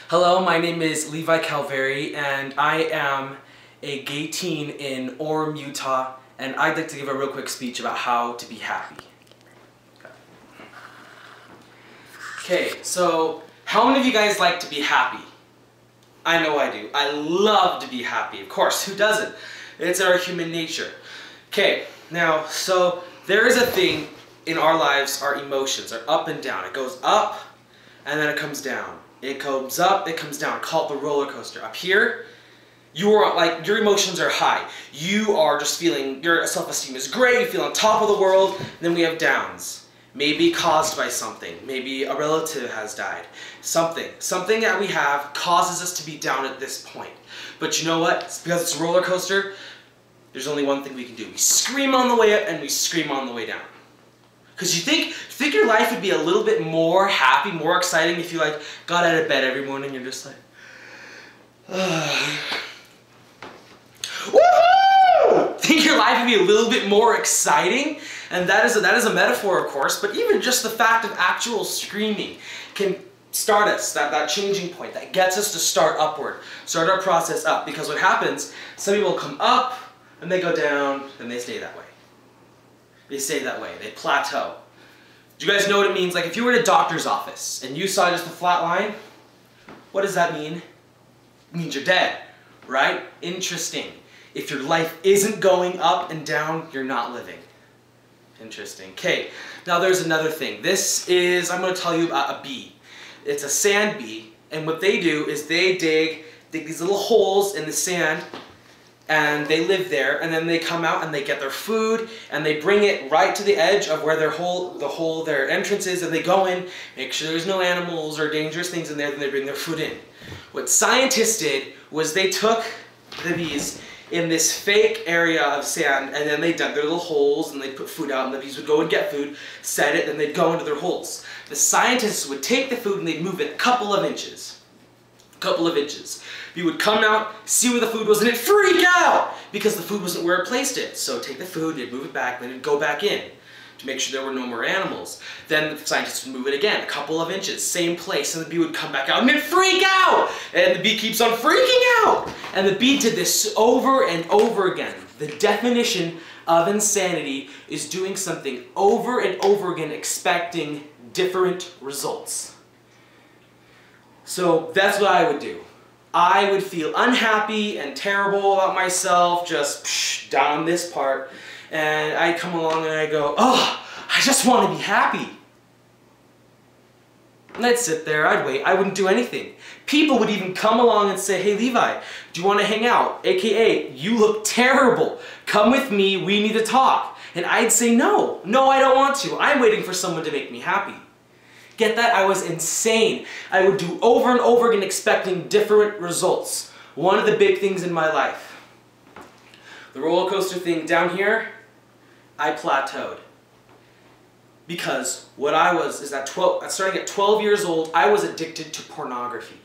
Hello, my name is Levi Calvary, and I am a gay teen in Orem, Utah, and I'd like to give a real quick speech about how to be happy. Okay, so how many of you guys like to be happy? I know I do. I love to be happy. Of course, who doesn't? It's our human nature. Okay, now, so there is a thing in our lives, our emotions are up and down. It goes up, and then it comes down. It comes up, it comes down. Call it the roller coaster. Up here, your emotions are high. You are just feeling, your self-esteem is great, you feel on top of the world. And then we have downs. Maybe caused by something. Maybe a relative has died. Something that we have causes us to be down at this point. But you know what? It's because it's a roller coaster, there's only one thing we can do. We scream on the way up and we scream on the way down. Because you think your life would be a little bit more happy, more exciting if you got out of bed every morning and you're just like, woohoo! Think your life would be a little bit more exciting? And that is a metaphor, of course, but even just the fact of actual screaming can start us, that changing point, that gets us to start upward, start our process up. Because what happens, some people come up, and they go down, and they stay that way. They stay that way. They plateau. Do you guys know what it means? Like if you were in a doctor's office and you saw just a flat line, what does that mean? It means you're dead, right? Interesting. If your life isn't going up and down, you're not living. Interesting. Okay, now there's another thing. I'm going to tell you about a bee. It's a sand bee, and what they do is they dig these little holes in the sand, and they live there, and then they come out and they get their food, and they bring it right to the edge of where their entrance is, and they go in, make sure there's no animals or dangerous things in there, then they bring their food in. What scientists did was they took the bees in this fake area of sand, and then they dug their little holes, and they put food out, and the bees would go and get food, set it, and they'd go into their holes. The scientists would take the food and they'd move it a couple of inches. You would come out, see where the food was, and it'd freak out because the food wasn't where it placed it. So take the food, they'd move it back, then it'd go back in to make sure there were no more animals. Then the scientists would move it again, a couple of inches, same place, and the bee would come back out and it'd freak out! And the bee keeps on freaking out! And the bee did this over and over again. The definition of insanity is doing something over and over again, expecting different results. So that's what I would do. I would feel unhappy and terrible about myself, just down this part, and I'd come along and I'd go, oh, I just want to be happy. And I'd sit there, I'd wait, I wouldn't do anything. People would even come along and say, hey Levi, do you want to hang out? AKA, you look terrible. Come with me, we need to talk. And I'd say, no, I don't want to. I'm waiting for someone to make me happy. Get that? I was insane. I would do over and over again expecting different results. One of the big things in my life. The roller coaster thing down here, I plateaued. Because what I was is that starting at 12 years old, I was addicted to pornography.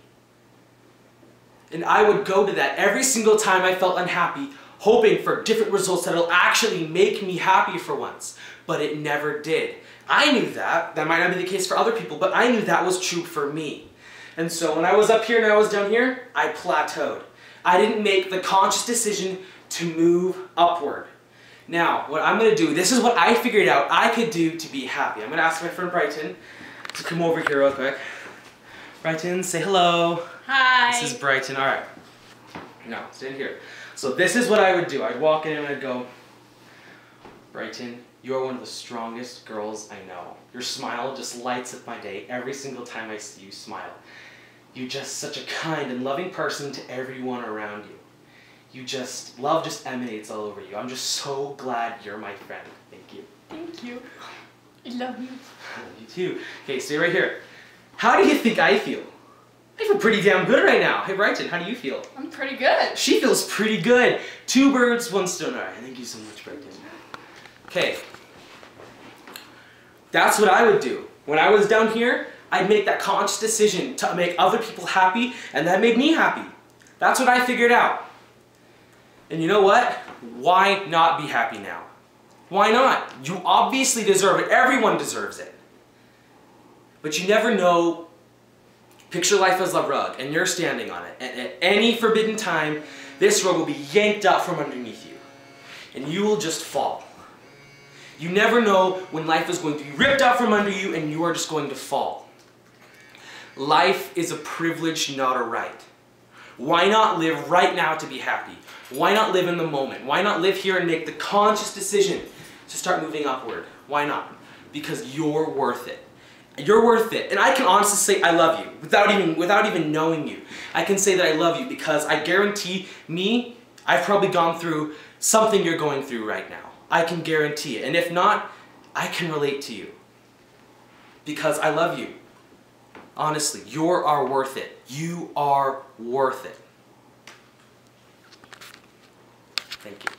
And I would go to that every single time I felt unhappy, hoping for different results that'll actually make me happy for once. But it never did. I knew that. That might not be the case for other people, but I knew that was true for me. And so when I was up here and I was down here, I plateaued. I didn't make the conscious decision to move upward. Now, what I'm going to do, this is what I figured out I could do to be happy. I'm going to ask my friend Brighton to come over here real quick. Brighton, say hello. Hi. This is Brighton. All right. Now, stand here. So this is what I would do. I'd walk in and I'd go, Brighton, you are one of the strongest girls I know. Your smile just lights up my day every single time I see you smile. You're just such a kind and loving person to everyone around you. Love just emanates all over you. I'm just so glad you're my friend. Thank you. Thank you. I love you. You too. Okay, stay right here. How do you think I feel? I feel pretty damn good right now. Hey Brighton, how do you feel? I'm pretty good. She feels pretty good. Two birds, one stone. All right, thank you so much, Brighton. Okay. That's what I would do. When I was down here, I'd make that conscious decision to make other people happy, and that made me happy. That's what I figured out. And you know what? Why not be happy now? Why not? You obviously deserve it. Everyone deserves it. But you never know Picture life as a rug, and you're standing on it. And at any forbidden time, this rug will be yanked out from underneath you. And you will just fall. You never know when life is going to be ripped out from under you and you are just going to fall. Life is a privilege, not a right. Why not live right now to be happy? Why not live in the moment? Why not live here and make the conscious decision to start moving upward? Why not? Because you're worth it. You're worth it. And I can honestly say I love you without even knowing you. I can say that I love you because I guarantee me, I've probably gone through something you're going through right now. I can guarantee it. And if not, I can relate to you. Because I love you. Honestly, you are worth it. You are worth it. Thank you.